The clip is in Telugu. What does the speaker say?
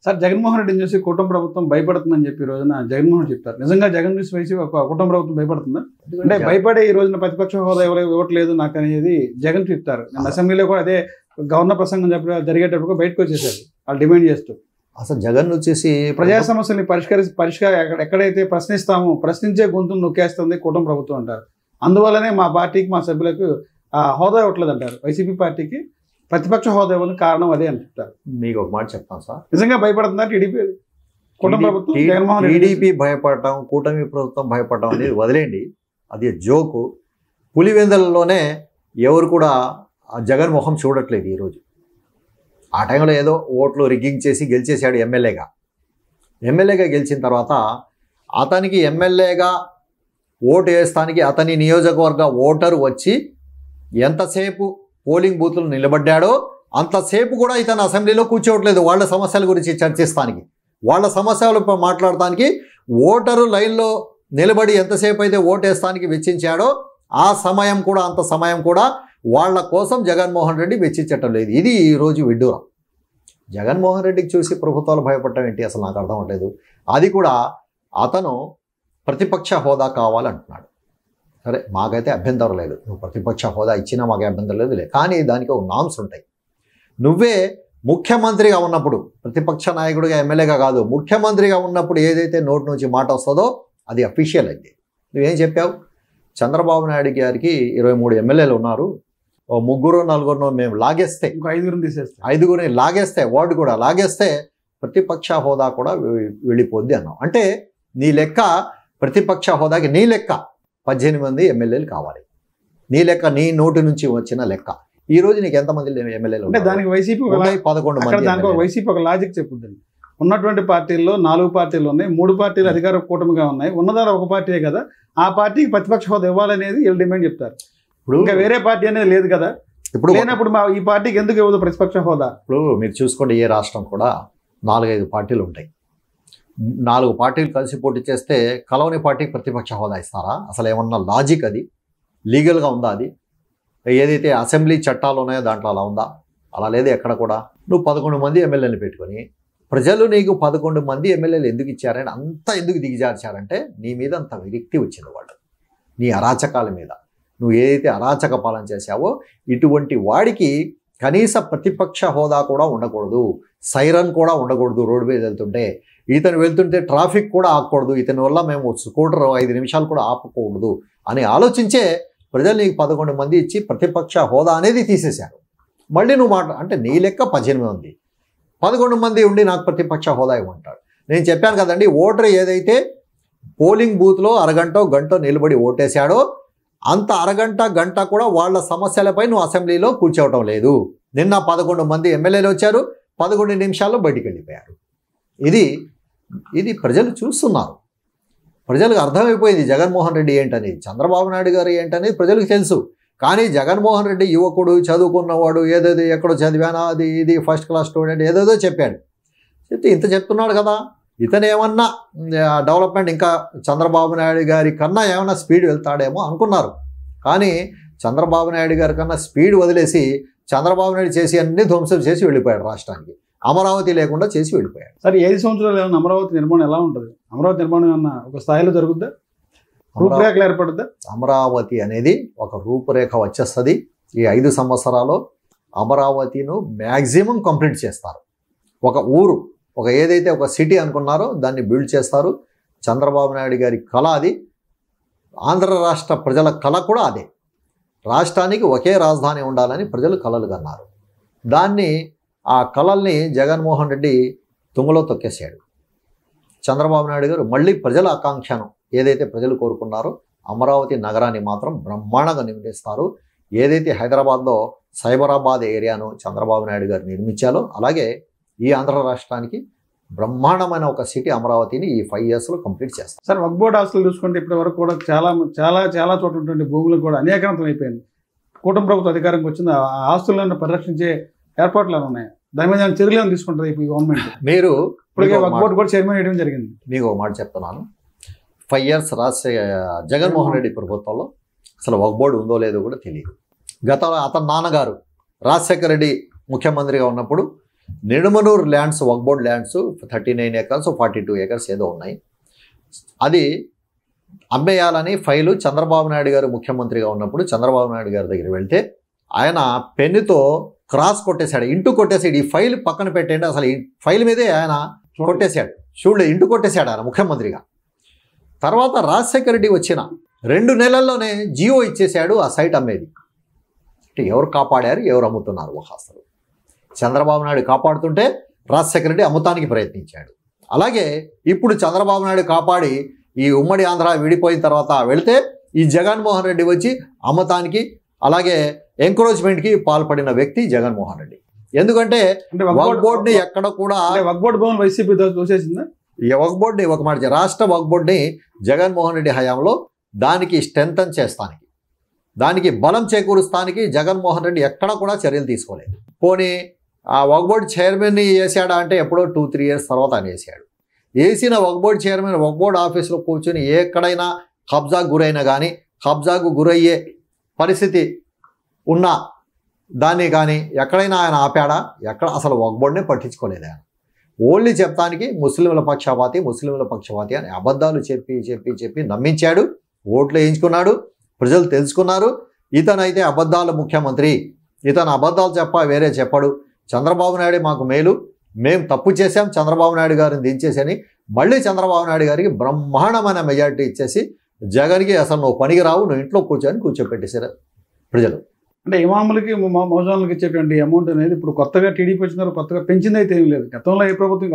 సార్ జగన్మోహన్ రెడ్డిని చూసి కుటుంబ ప్రభుత్వం భయపడుతుందని చెప్పి ఈ రోజున జగన్మోహన్ చెప్తారు. నిజంగా జగన్ చూసి వేసి ఒక కుటుంబ ప్రభుత్వం భయపడుతుందా? అంటే భయపడే ఈ రోజున ప్రతిపక్ష హోదా ఇవ్వట్లేదు నాకు అనేది జగన్ చెప్తారు. నేను అసెంబ్లీలో కూడా అదే గవర్నర్ ప్రసంగం జరిగేటప్పుడు బయటకు వచ్చేసారు వాళ్ళు డిమాండ్ చేస్తూ. అసలు జగన్ వచ్చేసి ప్రజా సమస్యల్ని ఎక్కడైతే ప్రశ్నించే గొంతును నొక్కేస్తుంది కుటుంబ ప్రభుత్వం అంటారు. అందువల్లనే మా పార్టీకి మా సభ్యులకు హోదా ఇవ్వట్లేదు అంటారు. వైసీపీ పార్టీకి ప్రతిపక్ష హోదా ఇవ్వడానికి కారణం అదే అని చెప్తారు. మీకు ఒక మాట చెప్తాను సార్, నిజంగా భయపడుతుందా టీడీపీ కుటుంబ ప్రభుత్వం? టీడీపీ భయపడటం, కూటమి ప్రభుత్వం భయపడటం అనేది వదిలేండి, అది జోకు. పులివెందులలోనే ఎవరు కూడా జగన్ మొహం చూడట్లేదు ఈరోజు. ఆ టైంలో ఏదో ఓట్లు రిగ్గింగ్ చేసి గెలిచేశాడు ఎమ్మెల్యేగా గెలిచిన తర్వాత అతనికి ఎమ్మెల్యేగా ఓటు వేస్తానికి అతని నియోజకవర్గ ఓటరు వచ్చి ఎంతసేపు పోలింగ్ బూత్లు నిలబడ్డాడో అంతసేపు కూడా ఇతను అసెంబ్లీలో కూర్చోవట్లేదు. వాళ్ళ సమస్యల గురించి చర్చిస్తానికి, వాళ్ళ సమస్యలపై మాట్లాడటానికి ఓటరు లైన్లో నిలబడి ఎంతసేపు అయితే ఓటేస్తానికి వెచ్చించాడో ఆ సమయం కూడా అంత సమయం కూడా వాళ్ళ కోసం జగన్మోహన్ రెడ్డి వెచ్చించటం లేదు. ఇది ఈరోజు విడ్డూరం. జగన్మోహన్ రెడ్డికి చూసి ప్రభుత్వాలు భయపడటం ఏంటి అసలు నాకు అర్థం అవ్వట్లేదు. అది కూడా అతను ప్రతిపక్ష హోదా కావాలంటున్నాడు. సరే, మాకైతే అభ్యంతరం లేదు, నువ్వు ప్రతిపక్ష హోదా ఇచ్చినా మాకు అభ్యంతరం లేదు. కానీ దానికి ఒక నామ్స్ ఉంటాయి. నువ్వే ముఖ్యమంత్రిగా ఉన్నప్పుడు, ప్రతిపక్ష నాయకుడిగా ఎమ్మెల్యేగా కాదు, ముఖ్యమంత్రిగా ఉన్నప్పుడు ఏదైతే నోటి నుంచి మాట వస్తుందో అది అఫీషియల్ అయింది. నువ్వేం చెప్పావు? చంద్రబాబు నాయుడు గారికి 23 ఎమ్మెల్యేలు ఉన్నారు, ఓ 3-4 మేము లాగేస్తే, ఐదుగురిని లాగేస్తే, వార్డు కూడా లాగేస్తే ప్రతిపక్ష హోదా కూడా వెళ్ళిపోద్ది అన్నావు. అంటే నీ లెక్క ప్రతిపక్ష హోదాకి నీ లెక్క 18 ఎమ్మెల్యేలు కావాలి. నీ లెక్క, నీ నోటి నుంచి వచ్చిన లెక్క. ఈ రోజు నీకు ఎంతమంది ఎమ్మెల్యేలు? అంటే దానికి వైసీపీ 11 మంది. దానికి వైసీపీ ఒక లాజిక్ చెప్పుద్దండి. ఉన్నటువంటి పార్టీల్లో 4 పార్టీలు ఉన్నాయి, 3 పార్టీలు అధికార కూటమిగా ఉన్నాయి, ఉన్నదాని ఒక పార్టీయే కదా, ఆ పార్టీకి ప్రతిపక్ష హోదా ఇవ్వాలనేది వీళ్ళు డిమాండ్ చెప్తారు. ఇప్పుడు ఇంకా వేరే పార్టీ అనేది లేదు కదా, ఇప్పుడు లేనప్పుడు ఈ పార్టీకి ఎందుకు ఇవ్వదు ప్రతిపక్ష హోదా? ఇప్పుడు మీరు చూసుకోండి, ఏ రాష్ట్రం కూడా 4-5 పార్టీలు ఉంటాయి. 4 పార్టీలు కలిసి పోటీ చేస్తే కలవని పార్టీకి ప్రతిపక్ష హోదా ఇస్తారా? అసలు ఏమన్నా లాజిక్? అది లీగల్గా ఉందా? అది ఏదైతే అసెంబ్లీ చట్టాలు ఉన్నాయో దాంట్లో అలా ఉందా? అలా లేదు ఎక్కడ కూడా. నువ్వు 11 మంది ఎమ్మెల్యేలు పెట్టుకొని ప్రజలు నీకు 11 మంది ఎమ్మెల్యేలు ఎందుకు ఇచ్చారని అంత ఎందుకు దిగజార్చారంటే నీ మీద అంత విరక్తి వచ్చింది వాళ్ళు, నీ అరాచకాల మీద. నువ్వు ఏదైతే అరాచక పాలన చేశావో ఇటువంటి వాడికి కనీస ప్రతిపక్ష హోదా కూడా ఉండకూడదు, సైరన్ కూడా ఉండకూడదు. రోడ్డు మీద వెళ్తుంటే, ఇతను వెళ్తుంటే ట్రాఫిక్ కూడా ఆపకూడదు, ఇతని వల్ల మేము స్కూటర్ 5 నిమిషాలు కూడా ఆపకూడదు అని ఆలోచించే ప్రజలు నీకు 11 మంది ఇచ్చి ప్రతిపక్ష హోదా అనేది తీసేశారు. మళ్ళీ నువ్వు అంటే నీ లెక్క 18 మంది, 11 మంది ఉండి నాకు ప్రతిపక్ష హోదా ఇవ్వమంటాడు. నేను చెప్పాను కదండి, ఓటర్ ఏదైతే పోలింగ్ బూత్లో అరగంట గంట నిలబడి ఓటేశాడో అంత అరగంట గంట కూడా వాళ్ళ సమస్యలపై నువ్వు అసెంబ్లీలో కూర్చోవటం లేదు. నిన్న 11 మంది ఎమ్మెల్యేలు వచ్చారు, 11 నిమిషాల్లో బయటికి వెళ్ళిపోయారు. ఇది ప్రజలు చూస్తున్నారు, ప్రజలకు అర్థమైపోయింది జగన్మోహన్ రెడ్డి ఏంటనేది, చంద్రబాబు నాయుడు గారు ఏంటనేది ప్రజలకు తెలుసు. కానీ జగన్మోహన్ రెడ్డి యువకుడు, చదువుకున్నవాడు, ఏదేదో ఎక్కడో చదివానా, అది ఇది ఫస్ట్ క్లాస్ స్టూడెంట్ ఏదేదో చెప్పాడు. చెప్తే ఇంత చెప్తున్నాడు కదా, ఇతను ఏమన్నా డెవలప్మెంట్ ఇంకా చంద్రబాబు నాయుడు గారి కన్నా ఏమన్నా స్పీడ్ వెళ్తాడేమో అనుకున్నారు. కానీ చంద్రబాబు నాయుడు గారి కన్నా స్పీడ్ వదిలేసి చంద్రబాబు నాయుడు చేసి అన్ని ధ్వంసం చేసి వెళ్ళిపోయాడు. రాష్ట్రానికి అమరావతి లేకుండా చేసి వెళ్ళిపోయాడు. సరే, 5 సంవత్సరాలు ఏమన్నా అమరావతి నిర్మాణం ఎలా ఉంటుంది? అమరావతి నిర్మాణం ఏమన్నా ఒక స్థాయిలో జరుగుద్దా? రూపురేఖలు ఏర్పడుద్దా? అమరావతి అనేది ఒక రూపురేఖ వచ్చేస్తుంది. ఈ 5 సంవత్సరాలు అమరావతిను మ్యాక్సిమం కంప్లీట్ చేస్తారు. ఒక ఊరు, ఒక ఏదైతే ఒక సిటీ అనుకున్నారో దాన్ని బిల్డ్ చేస్తారు. చంద్రబాబు నాయుడు గారి కళ అది, ఆంధ్ర రాష్ట్ర ప్రజల కళ కూడా అదే. రాష్ట్రానికి ఒకే రాజధాని ఉండాలని ప్రజలు కలలు కన్నారు. ఆ కళల్ని జగన్మోహన్ రెడ్డి తుంగలో తొక్కేశాడు. చంద్రబాబు నాయుడు గారు మళ్ళీ ప్రజల ఆకాంక్షను ఏదైతే ప్రజలు కోరుకున్నారో అమరావతి నగరాన్ని మాత్రం బ్రహ్మాండంగా నిర్మిస్తారు. ఏదైతే హైదరాబాద్లో సైబరాబాద్ ఏరియాను చంద్రబాబు నాయుడు గారు నిర్మించాలో అలాగే ఈ ఆంధ్ర రాష్ట్రానికి బ్రహ్మాండమైన ఒక సిటీ అమరావతిని ఈ 5 ఇయర్స్లో కంప్లీట్ చేస్తారు. సార్, వక్ఫ్ బోర్డు ఆస్తులు చూసుకుంటే ఇప్పటి వరకు కూడా చాలా చాలా చాలా చోట్ల ఉన్నటువంటి భూములు కూడా అనేకాంతం అయిపోయింది. కూటమి ప్రభుత్వ అధికారంకి వచ్చింది, ఆ ఆస్తులను పరిరక్షించే ఏర్పాట్లు ఉన్నాయి. దాని మీద చర్యలు తీసుకుంటుంది ఈ గవర్నమెంట్. మీరు ఇప్పటికే వక్ఫ్ బోర్డు కూడా చైర్మన్ వేయడం జరిగింది. మీకు ఒక మాట చెప్తున్నాను, 5 ఇయర్స్ జగన్మోహన్ రెడ్డి ప్రభుత్వంలో అసలు వక్ఫ్ బోర్డు ఉందో లేదో కూడా తెలియదు. గతంలో అతని నాన్నగారు రాజశేఖర రెడ్డి ముఖ్యమంత్రిగా ఉన్నప్పుడు నిడుమనూరు ల్యాండ్స్ వక్ఫ్ బోర్డ్ ల్యాండ్స్ 39 acres 42 acres ఏదో ఉన్నాయి. అది అమ్మేయాలని ఫైలు చంద్రబాబు నాయుడు గారు ముఖ్యమంత్రిగా ఉన్నప్పుడు చంద్రబాబు నాయుడు గారి దగ్గర వెళ్తే ఆయన పెన్నుతో క్రాస్ కొట్టేశాడు, ఇంటూ కొట్టేసాడు. ఈ ఫైల్ పక్కన పెట్టండి, అసలు ఈ ఫైల్ మీదే ఆయన కొట్టేశాడు, చూడలేదు ఇంటూ కొట్టేశాడు ఆయన ముఖ్యమంత్రిగా. తర్వాత రాజశేఖర రెడ్డి వచ్చిన 2 నెలల్లోనే జియో ఇచ్చేశాడు ఆ సైట్ అమ్మేది. అంటే ఎవరు కాపాడారు, ఎవరు అమ్ముతున్నారు అసలు? చంద్రబాబు నాయుడు కాపాడుతుంటే రాజశేఖర రెడ్డి అమ్ముతానికి ప్రయత్నించాడు. అలాగే ఇప్పుడు చంద్రబాబు నాయుడు కాపాడి ఈ ఉమ్మడి ఆంధ్ర విడిపోయిన తర్వాత వెళితే ఈ జగన్మోహన్ రెడ్డి వచ్చి అమ్మతానికి అలాగే ఎంకరేజ్మెంట్కి పాల్పడిన వ్యక్తి జగన్మోహన్ రెడ్డి. ఎందుకంటే వక్ఫ్ బోర్డుని ఎక్కడ కూడా వక్ఫ్ బోర్డు భవన్ వైసీపీ దోసేసిందా? వక్ఫ్ బోర్డుని ఒక మాట రాష్ట్ర వక్ఫ్ బోర్డుని జగన్మోహన్ రెడ్డి హయాంలో దానికి స్ట్రెంథన్ చేస్తానికి, దానికి బలం చేకూరుస్తానికి జగన్మోహన్ రెడ్డి ఎక్కడ కూడా చర్యలు తీసుకోలేదు. పోనీ ఆ వక్ఫ్ బోర్డు చైర్మన్ని వేసాడా అంటే ఎప్పుడో 2-3 years తర్వాత ఆయన వేసాడు. వేసిన వక్ఫ్ బోర్డు చైర్మన్ వక్ఫ్ బోర్డు ఆఫీసులో కూర్చొని ఎక్కడైనా కబ్జాకు గురైనా కానీ కబ్జాకు గురయ్యే పరిస్థితి ఉన్నా దాన్ని కానీ ఎక్కడైనా ఆయన ఆపాడా? ఎక్కడ అసలు వక్ఫ్ బోర్డునే పట్టించుకోలేదు ఆయన. ఓన్లీ చెప్తానికి ముస్లింల పక్షపాతి అని అబద్ధాలు చెప్పి నమ్మించాడు, ఓట్లు వేయించుకున్నాడు, ప్రజలు తెలుసుకున్నారు. ఇతనైతే అబద్ధాల ముఖ్యమంత్రి, ఇతను అబద్ధాలు వేరే చెప్పడు. చంద్రబాబు నాయుడు మాకు మేలు, మేము తప్పు చేశాం, చంద్రబాబు నాయుడు గారిని దించేసని మళ్ళీ చంద్రబాబు నాయుడు గారికి బ్రహ్మాండమైన మెజారిటీ ఇచ్చేసి జగన్కి అసలు నువ్వు పనికి రావు, నువ్వు ఇంట్లో కూర్చోపెట్టేశారు ప్రజలు. అంటే ఇమాములకి మౌజాన్లకి ఇచ్చేటువంటి అమౌంట్ అనేది ఇప్పుడు కొత్తగా టీడీపీ వచ్చినారు, కొత్తగా పెంచింది అయితే ఏం లేదు. గతంలో ఏ ప్రభుత్వం